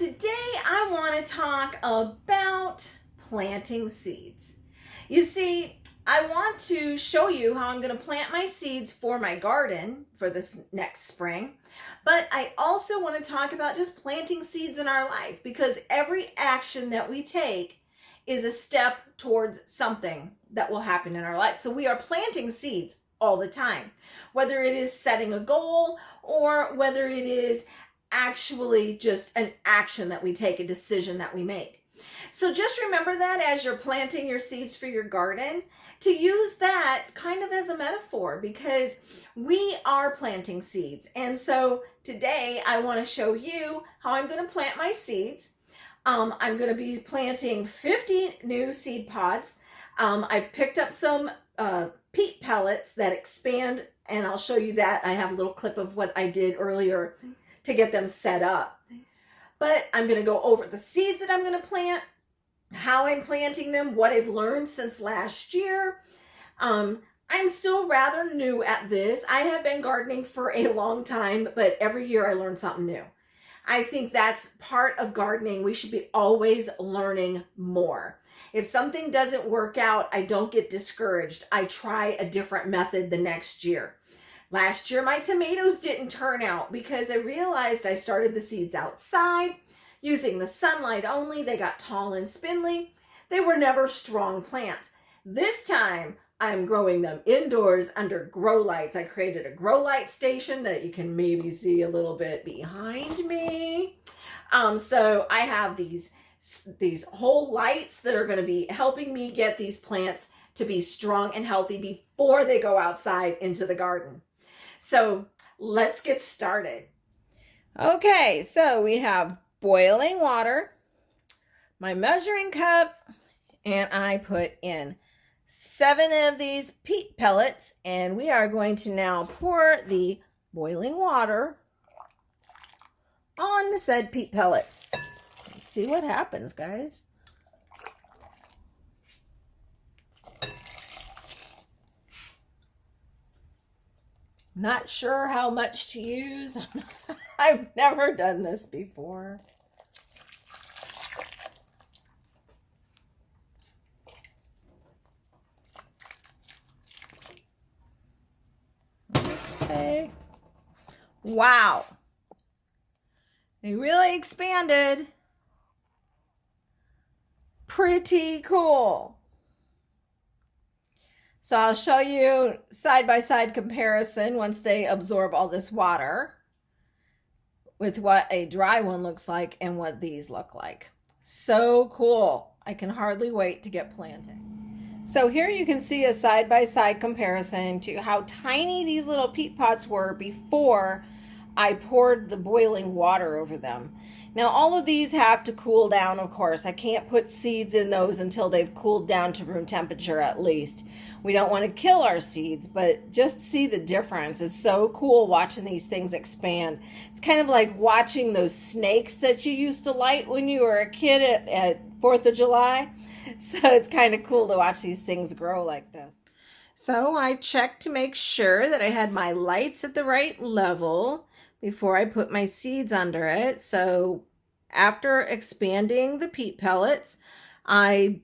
today I want to talk about planting seeds. You see, I want to show you how I'm going to plant my seeds for my garden for this next spring. But I also want to talk about just planting seeds in our life, because every action that we take is a step towards something that will happen in our life. So we are planting seeds all the time, whether it is setting a goal or whether it is actually just an action that we take, a decision that we make. So just remember that as you're planting your seeds for your garden, to use that kind of as a metaphor, because we are planting seeds. And so today I want to show you how I'm going to plant my seeds. I'm going to be planting 50 new seed pods. I picked up some peat pellets that expand, and I'll show you that. I have a little clip of what I did earlier to get them set up. But I'm going to go over the seeds that I'm going to plant, how I'm planting them, what I've learned since last year. I'm still rather new at this. I have been gardening for a long time, but every year I learn something new. I think that's part of gardening. We should be always learning more. If something doesn't work out, I don't get discouraged. I try a different method the next year. Last year, my tomatoes didn't turn out because I realized I started the seeds outside using the sunlight only. They got tall and spindly. They were never strong plants. This time, I'm growing them indoors under grow lights. I created a grow light station that you can maybe see a little bit behind me. So I have these whole lights that are going to be helping me get these plants to be strong and healthy before they go outside into the garden. So let's get started. Okay, so we have boiling water, my measuring cup, and I put in 7 of these peat pellets, and we are going to now pour the boiling water on the said peat pellets. Let's see what happens, guys. Not sure how much to use. I've never done this before. Okay. Wow. They really expanded. Pretty cool. So I'll show you side-by-side comparison once they absorb all this water with what a dry one looks like and what these look like. So cool. I can hardly wait to get planting. So here you can see a side-by-side comparison to how tiny these little peat pots were before I poured the boiling water over them. Now all of these have to cool down, of course. I can't put seeds in those until they've cooled down to room temperature at least. We don't want to kill our seeds, but just see the difference. It's so cool watching these things expand. It's kind of like watching those snakes that you used to light when you were a kid at 4th of July. So it's kind of cool to watch these things grow like this. So I checked to make sure that I had my lights at the right level before I put my seeds under it. So after expanding the peat pellets, I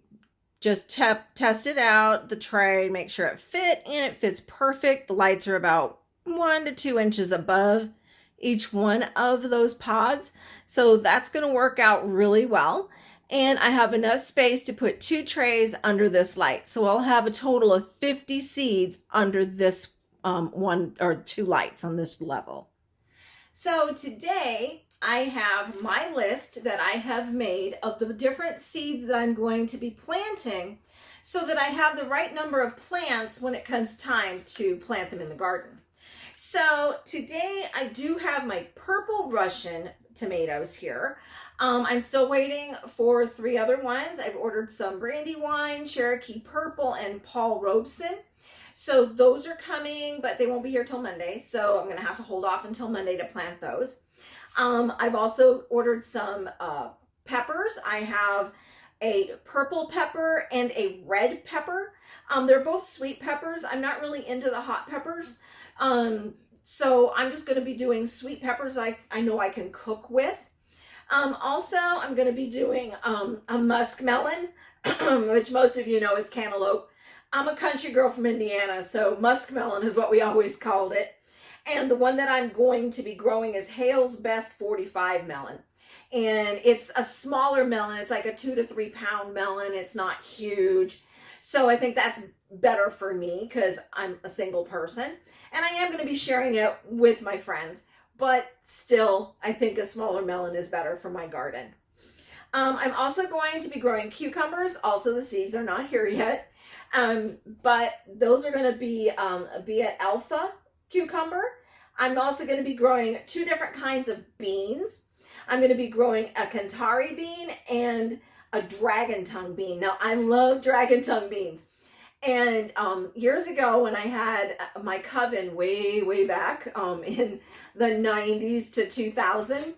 just tested out the tray, make sure it fit, and it fits perfect. The lights are about 1 to 2 inches above each one of those pods. So that's going to work out really well. And I have enough space to put 2 trays under this light. So I'll have a total of 50 seeds under this 1 or 2 lights on this level. So today I have my list that I have made of the different seeds that I'm going to be planting so that I have the right number of plants when it comes time to plant them in the garden. So today I do have my purple Russian tomatoes here. I'm still waiting for 3 other ones. I've ordered some Brandywine, Cherokee Purple, and Paul Robeson. So those are coming, but they won't be here till Monday. So I'm going to have to hold off until Monday to plant those. I've also ordered some peppers. I have a purple pepper and a red pepper. They're both sweet peppers. I'm not really into the hot peppers. So I'm just going to be doing sweet peppers I know I can cook with. Also, I'm going to be doing a muskmelon, which most of you know is cantaloupe. I'm a country girl from Indiana, so muskmelon is what we always called it. And the one that I'm going to be growing is Hale's Best 45 melon. And it's a smaller melon. It's like a 2 to 3 pound melon. It's not huge. So I think that's better for me because I'm a single person. And I am going to be sharing it with my friends. But still, I think a smaller melon is better for my garden. I'm also going to be growing cucumbers. Also, the seeds are not here yet. But those are going to be an alpha cucumber. I'm also going to be growing 2 different kinds of beans. I'm going to be growing a Kantari bean and a dragon tongue bean. Now, I love dragon tongue beans. And years ago when I had my coven way back in the 90s to 2000,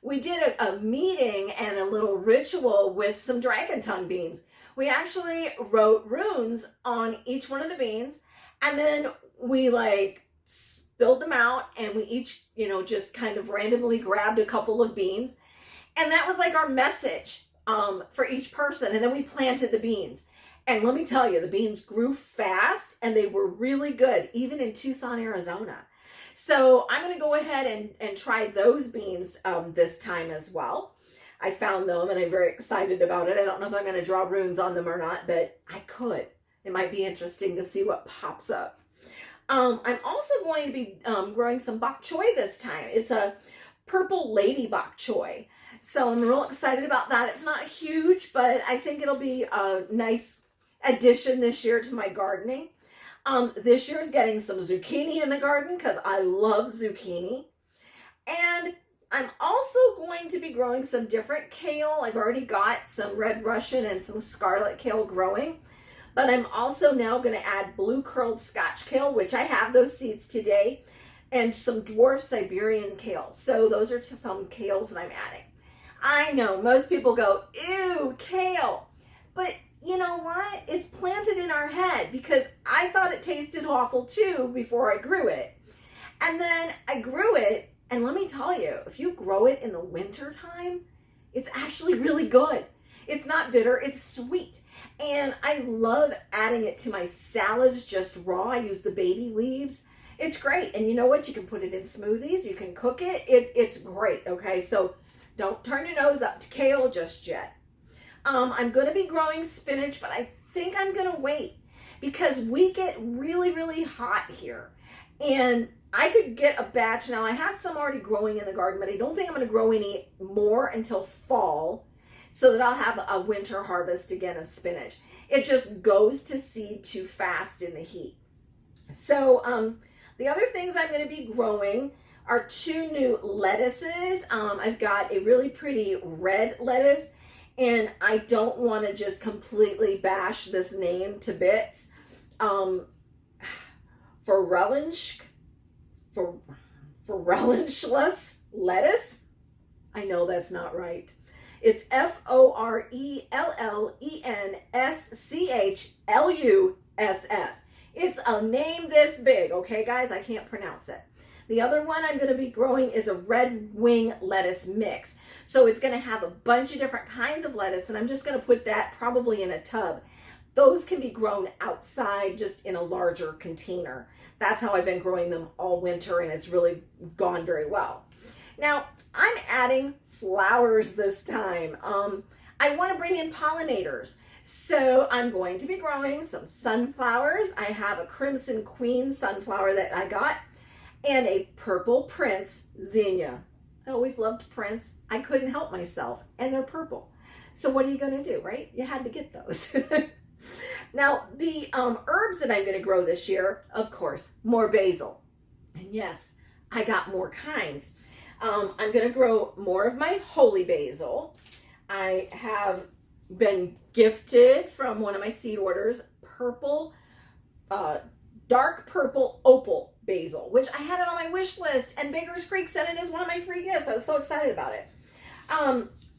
we did a meeting and a little ritual with some dragon tongue beans. We actually wrote runes on each one of the beans, and then we like spilled them out, and we each, just kind of randomly grabbed a couple of beans, and that was like our message for each person. And then we planted the beans. And let me tell you, the beans grew fast and they were really good, even in Tucson, Arizona. So I'm going to go ahead and try those beans this time as well. I found them and I'm very excited about it. I don't know if I'm going to draw runes on them or not, but I could. It might be interesting to see what pops up. I'm also going to be growing some bok choy this time. It's a purple lady bok choy. So I'm real excited about that. It's not huge, but I think it'll be a nice addition this year to my gardening. This year is getting some zucchini in the garden because I love zucchini. And I'm also going to be growing some different kale. I've already got some red Russian and some scarlet kale growing. But I'm also now going to add blue curled Scotch kale, which I have those seeds today, and some dwarf Siberian kale. So those are some kales that I'm adding. I know most people go, ew, kale. But you know what? It's planted in our head because I thought it tasted awful too before I grew it. And then I grew it, and let me tell you, if you grow it in the winter time, it's actually really good. It's not bitter, it's sweet. And I love adding it to my salads just raw. I use the baby leaves. It's great. And you know what? You can put it in smoothies. You can cook it. It's great, okay? So don't turn your nose up to kale just yet. I'm going to be growing spinach, but I think I'm going to wait because we get really hot here. And I could get a batch. Now, I have some already growing in the garden, but I don't think I'm going to grow any more until fall so that I'll have a winter harvest again of spinach. It just goes to seed too fast in the heat. So the other things I'm going to be growing are 2 new lettuces. I've got a really pretty red lettuce, and I don't want to just completely bash this name to bits. Forellenschluss lettuce. I know that's not right. It's Forellenschluss. It's a name this big, okay, guys? I can't pronounce it. The other one I'm going to be growing is a red wing lettuce mix. So it's going to have a bunch of different kinds of lettuce, and I'm just going to put that probably in a tub. Those can be grown outside just in a larger container. That's how I've been growing them all winter, and it's really gone very well. Now, I'm adding flowers this time. I want to bring in pollinators. So I'm going to be growing some sunflowers. I have a Crimson Queen sunflower that I got, and a Purple Prince zinnia. I always loved Prince. I couldn't help myself, and they're purple. So what are you going to do, right? You had to get those. Now, the herbs that I'm going to grow this year, of course, more basil. And yes, I got more kinds. I'm going to grow more of my holy basil. I have been gifted from one of my seed orders, dark purple opal basil, which I had it on my wish list, and Baker's Creek sent it as one of my free gifts. I was so excited about it.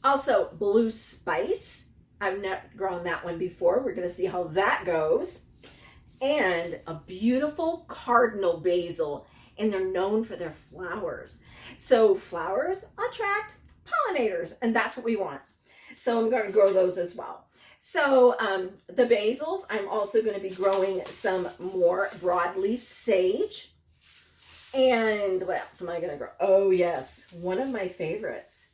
Also, blue spice. I've not grown that one before. We're going to see how that goes. And a beautiful cardinal basil, and they're known for their flowers. So flowers attract pollinators, and that's what we want. So I'm going to grow those as well. So the basils, I'm also going to be growing some more broadleaf sage. And what else am I going to grow? Oh yes, one of my favorites.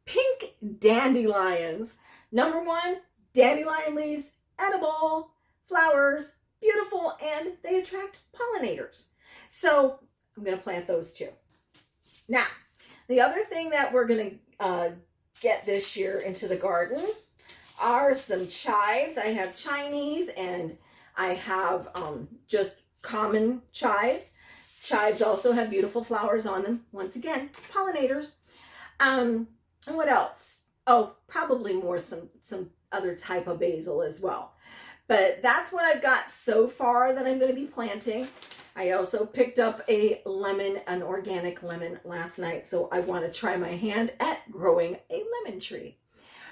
Pink dandelions. Number one, dandelion leaves, edible, flowers, beautiful, and they attract pollinators. So I'm going to plant those too. Now, the other thing that we're going to get this year into the garden are some chives. I have Chinese and I have just common chives. Chives also have beautiful flowers on them. Once again, pollinators. And what else? Oh, probably more some other type of basil as well. But that's what I've got so far that I'm going to be planting. I also picked up a lemon, an organic lemon last night. So I want to try my hand at growing a lemon tree.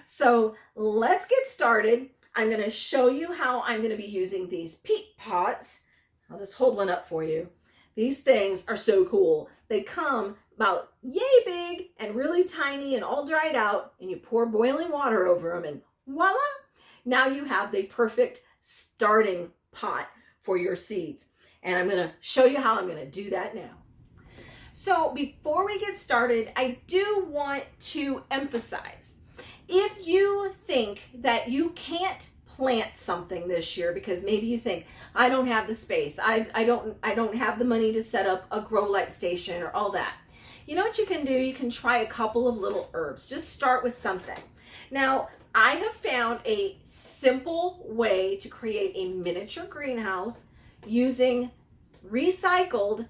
So let's get started. I'm going to show you how I'm going to be using these peat pots. I'll just hold one up for you. These things are so cool. They come about yay big and really tiny and all dried out, and you pour boiling water over them and voila, now you have the perfect starting pot for your seeds. And I'm going to show you how I'm going to do that now. So before we get started, I do want to emphasize, if you think that you can't plant something this year because maybe you think, I don't have the space, I don't have the money to set up a grow light station or all that. You know what you can do? You can try a couple of little herbs. Just start with something. Now, I have found a simple way to create a miniature greenhouse using recycled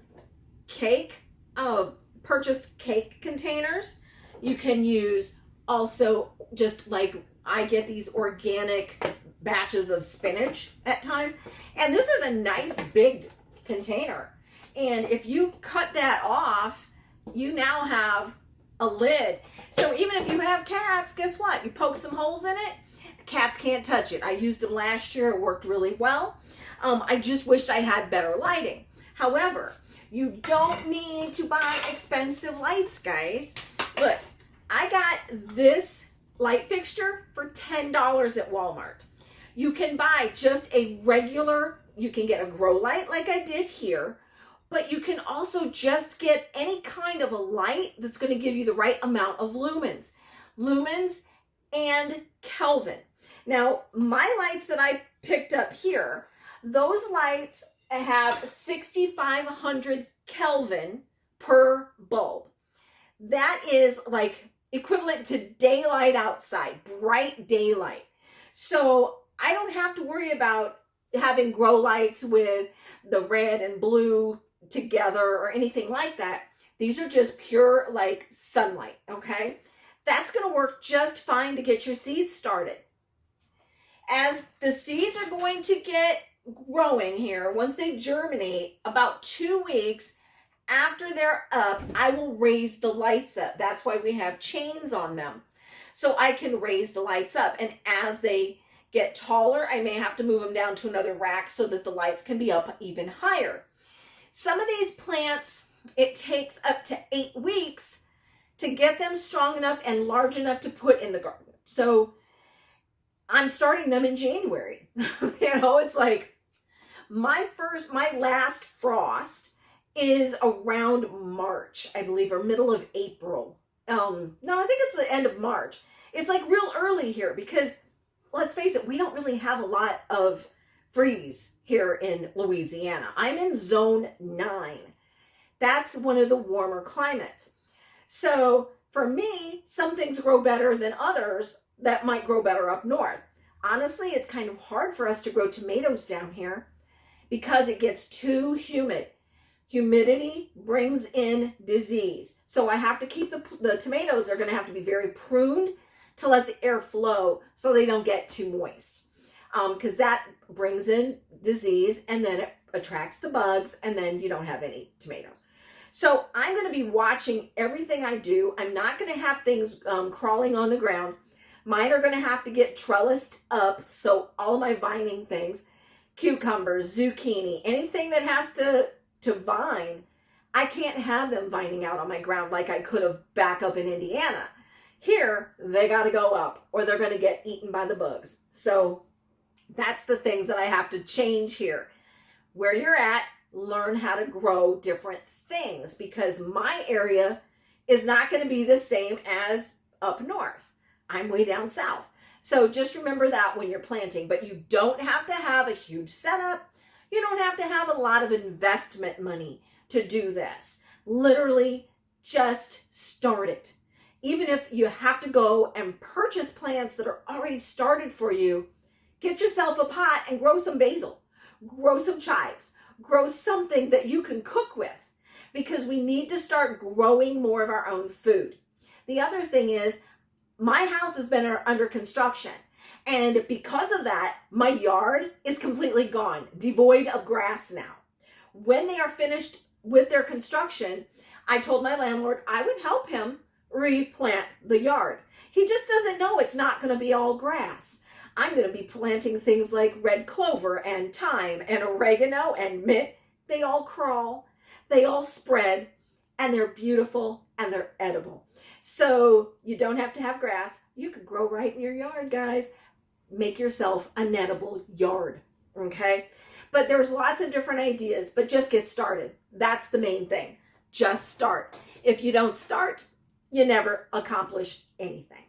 purchased cake containers. You can use also just like I get these organic batches of spinach at times. And this is a nice big container. And if you cut that off, you now have a lid. So even if you have cats, guess what? You poke some holes in it, the cats can't touch it. I used them last year. It worked really well. I just wished I had better lighting. However, you don't need to buy expensive lights, guys. Look, I got this light fixture for $10 at Walmart. You can buy just a regular, you can get a grow light like I did here, but you can also just get any kind of a light that's going to give you the right amount of lumens. Lumens and Kelvin. Now, my lights that I picked up here, those lights have 6,500 Kelvin per bulb. That is like equivalent to daylight outside, bright daylight. So I don't have to worry about having grow lights with the red and blue together or anything like that. These are just pure like sunlight, okay? That's going to work just fine to get your seeds started. As the seeds are going to get growing here, once they germinate, about 2 weeks after they're up, I will raise the lights up. That's why we have chains on them. So I can raise the lights up. And as they get taller, I may have to move them down to another rack so that the lights can be up even higher. Some of these plants, it takes up to 8 weeks to get them strong enough and large enough to put in the garden. So I'm starting them in January. It's like my last frost is around March, I believe, or middle of April. No, I think it's the end of March. It's like real early here because let's face it, we don't really have a lot of freeze here in Louisiana. I'm in zone 9. That's one of the warmer climates. So for me, some things grow better than others that might grow better up north. Honestly, it's kind of hard for us to grow tomatoes down here because it gets too humid. Humidity brings in disease. So I have to keep the tomatoes are going to have to be very pruned to let the air flow so they don't get too moist. Because that brings in disease and then it attracts the bugs and then you don't have any tomatoes. So I'm going to be watching everything I do. I'm not going to have things crawling on the ground. Mine are going to have to get trellised up. So all of my vining things, cucumbers, zucchini, anything that has to vine, I can't have them vining out on my ground like I could have back up in Indiana. Here, they got to go up or they're going to get eaten by the bugs. So that's the things that I have to change here. Where you're at, learn how to grow different things, because my area is not going to be the same as up north. I'm way down south. So just remember that when you're planting, but you don't have to have a huge setup. You don't have to have a lot of investment money to do this. Literally just start it. Even if you have to go and purchase plants that are already started for you, get yourself a pot and grow some basil, grow some chives, grow something that you can cook with, because we need to start growing more of our own food. The other thing is, my house has been under construction, and because of that, my yard is completely gone, devoid of grass now. When they are finished with their construction, I told my landlord I would help him replant the yard. He just doesn't know it's not going to be all grass. I'm going to be planting things like red clover and thyme and oregano and mint. They all crawl, they all spread, and they're beautiful and they're edible. So you don't have to have grass. You could grow right in your yard, guys. Make yourself an edible yard, okay? But there's lots of different ideas, but just get started. That's the main thing. Just start. If you don't start, you never accomplish anything.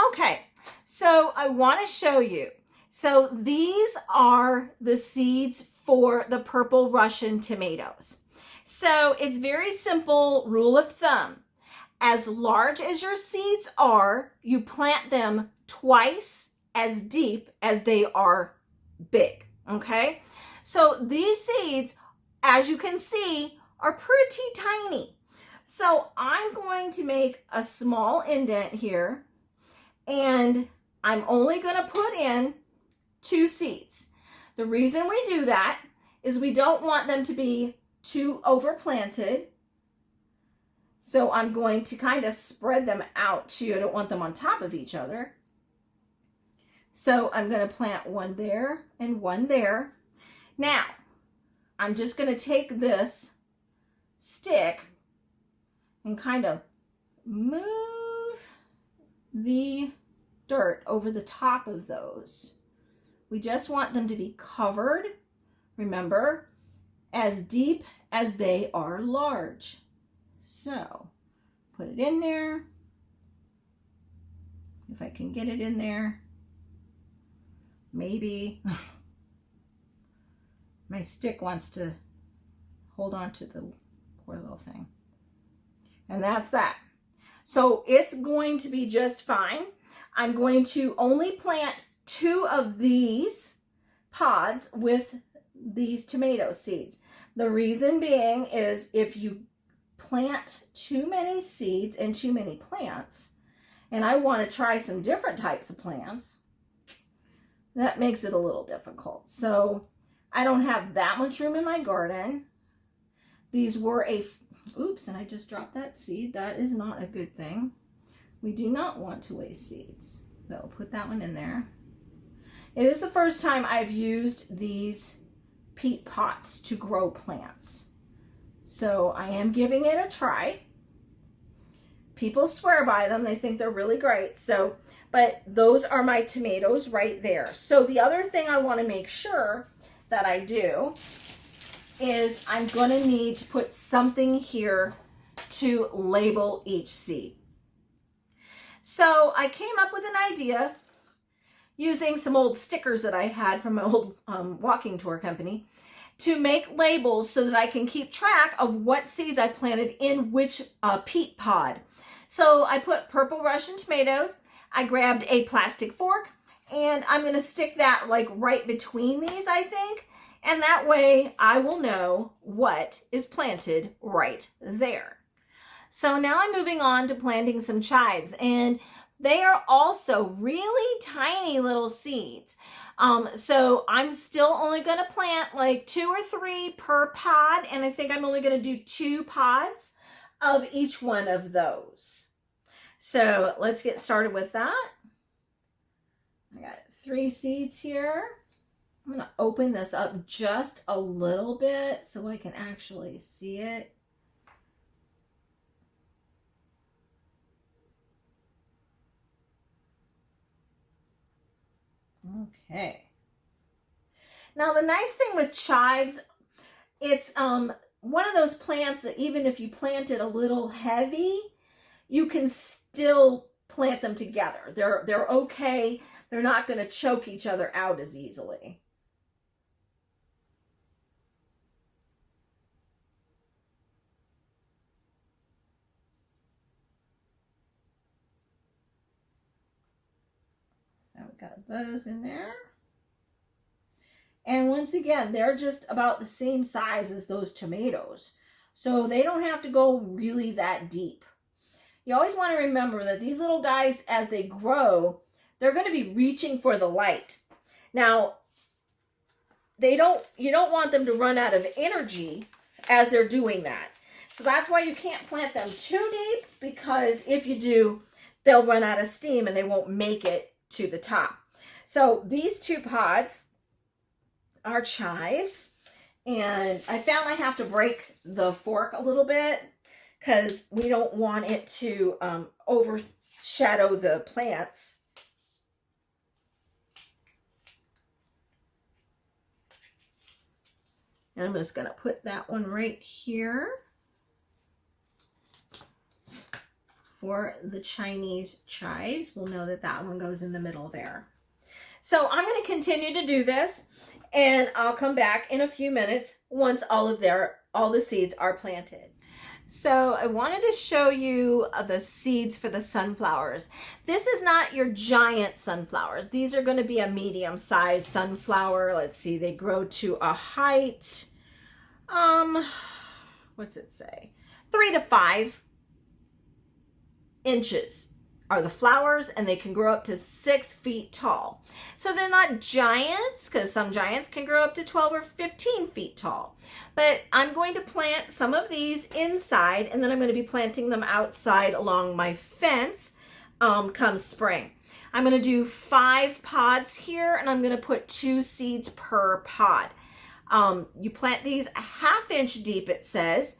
Okay, so I want to show you. So these are the seeds for the purple Russian tomatoes. So it's very simple rule of thumb. As large as your seeds are, you plant them twice as deep as they are big, okay? So these seeds, as you can see, are pretty tiny. So I'm going to make a small indent here, and I'm only going to put in 2 seeds. The reason we do that is we don't want them to be too overplanted. So I'm going to kind of spread them out too. I don't want them on top of each other. So I'm going to plant one there and one there. Now, I'm just going to take this stick and kind of move the dirt over the top of those. We just want them to be covered, remember, as deep as they are large. So, put it in there. If I can get it in there. Maybe. My stick wants to hold on to the poor little thing. And that's that. So, it's going to be just fine. I'm going to only plant 2 of these pods with these tomato seeds. The reason being is if you plant too many seeds and too many plants, and I want to try some different types of plants, that makes it a little difficult. So I don't have that much room in my garden. These were oops, and I just dropped that seed. That is not a good thing. We do not want to waste seeds. So put that one in there. It is the first time I've used these peat pots to grow plants. So I am giving it a try. People swear by them. They think they're really great. So, but those are my tomatoes right there. So the other thing I want to make sure that I do is I'm going to need to put something here to label each seed. So I came up with an idea using some old stickers that I had from my old walking tour company to make labels so that I can keep track of what seeds I planted in which peat pod. So I put purple Russian tomatoes. I grabbed a plastic fork, and I'm going to stick that like right between these, I think. And that way I will know what is planted right there. So now I'm moving on to planting some chives, and they are also really tiny little seeds. So I'm still only going to plant like 2 or 3 per pod, and I think I'm only going to do 2 pods of each one of those. So let's get started with that. I got 3 seeds here. I'm going to open this up just a little bit so I can actually see it. Okay. Now the nice thing with chives, it's one of those plants that even if you plant it a little heavy, you can still plant them together. They're okay. They're not going to choke each other out as easily. So we got those in there. And once again, they're just about the same size as those tomatoes. So they don't have to go really that deep. You always want to remember that these little guys, as they grow, they're going to be reaching for the light. Now, you don't want them to run out of energy as they're doing that. So that's why you can't plant them too deep, because if you do, they'll run out of steam and they won't make it to the top. So these two pods are chives, and I found I have to break the fork a little bit because we don't want it to overshadow the plants. And I'm just going to put that one right here for the Chinese chives. We'll know that that one goes in the middle there. So I'm going to continue to do this, and I'll come back in a few minutes once all the seeds are planted. So I wanted to show you the seeds for the sunflowers. This is not your giant sunflowers. These are going to be a medium-sized sunflower. Let's see, they grow to a height, what's it say? 3 to 5 inches are the flowers, and they can grow up to 6 feet tall. So they're not giants, because some giants can grow up to 12 or 15 feet tall. But I'm going to plant some of these inside, and then I'm going to be planting them outside along my fence come spring. I'm going to do 5 pods here, and I'm going to put 2 seeds per pod. You plant these a 1/2 inch deep, it says.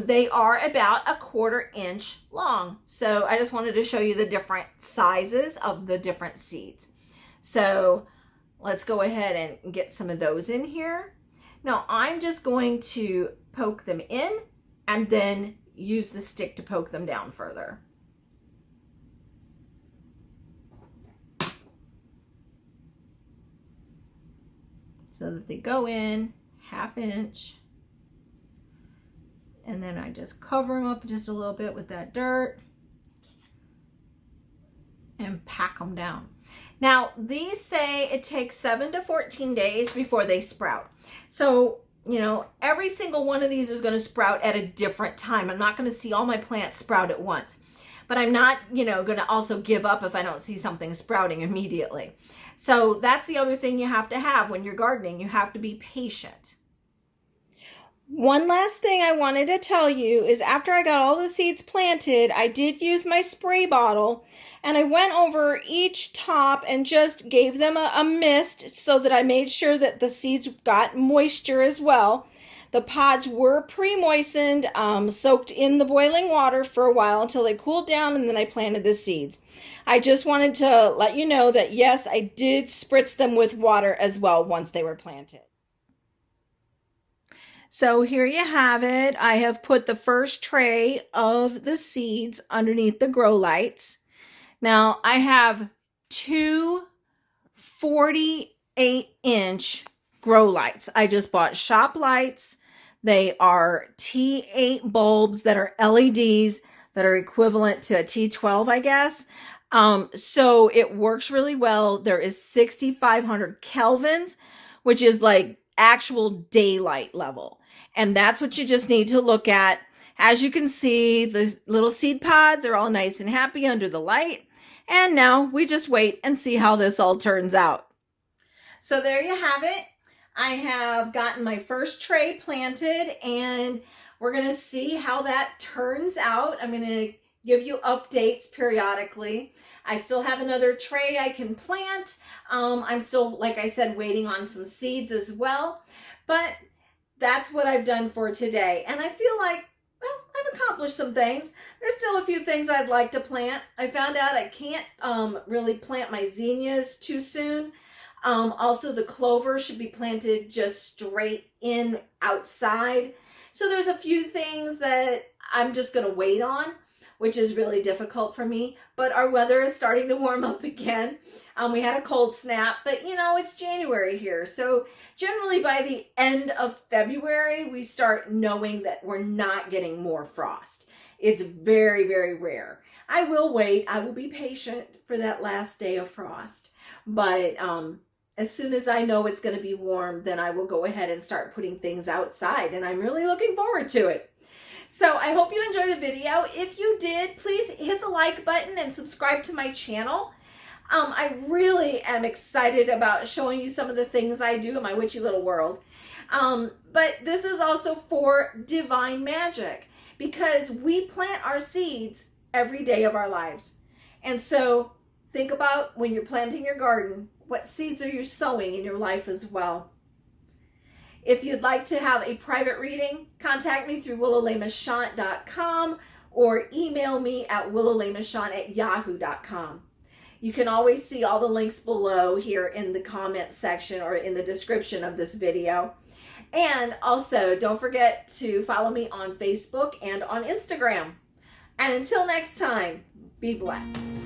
They are about a 1/4 inch long. So I just wanted to show you the different sizes of the different seeds. So let's go ahead and get some of those in here. Now I'm just going to poke them in and then use the stick to poke them down further. So that they go in 1/2 inch. And then I just cover them up just a little bit with that dirt and pack them down. Now, these say it takes 7 to 14 days before they sprout. So, you know, every single one of these is going to sprout at a different time. I'm not going to see all my plants sprout at once. But I'm not, you know, going to also give up if I don't see something sprouting immediately. So that's the other thing you have to have when you're gardening. You have to be patient. One last thing I wanted to tell you is after I got all the seeds planted, I did use my spray bottle, and I went over each top and just gave them a mist so that I made sure that the seeds got moisture as well. The pods were pre-moistened, soaked in the boiling water for a while until they cooled down, and then I planted the seeds. I just wanted to let you know that yes, I did spritz them with water as well once they were planted. So here you have it. I have put the first tray of the seeds underneath the grow lights. Now I have 2 48-inch grow lights. I just bought shop lights. They are T8 bulbs that are LEDs that are equivalent to a T12, I guess. So it works really well. There is 6,500 kelvins, which is like actual daylight level. And that's what you just need to look at. As you can see, the little seed pods are all nice and happy under the light. And now we just wait and see how this all turns out. So there you have it. I have gotten my first tray planted, and we're going to see how that turns out. I'm going to give you updates periodically. I still have another tray I can plant. I'm still, like I said, waiting on some seeds as well. But that's what I've done for today. And I feel like, well, I've accomplished some things. There's still a few things I'd like to plant. I found out I can't really plant my zinnias too soon. Also, the clover should be planted just straight in outside. So there's a few things that I'm just going to wait on, which is really difficult for me. But our weather is starting to warm up again. We had a cold snap, but you know, it's January here. So generally by the end of February, we start knowing that we're not getting more frost. It's very, very rare. I will wait. I will be patient for that last day of frost. But as soon as I know it's going to be warm, then I will go ahead and start putting things outside. And I'm really looking forward to it. So I hope you enjoyed the video. If you did, please hit the like button and subscribe to my channel. I really am excited about showing you some of the things I do in my witchy little world. But this is also for divine magic, because we plant our seeds every day of our lives. And so think about when you're planting your garden, what seeds are you sowing in your life as well? If you'd like to have a private reading, contact me through willowlemechant.com or email me at willowlemechant@yahoo.com. You can always see all the links below here in the comment section or in the description of this video. And also, don't forget to follow me on Facebook and on Instagram. And until next time, be blessed.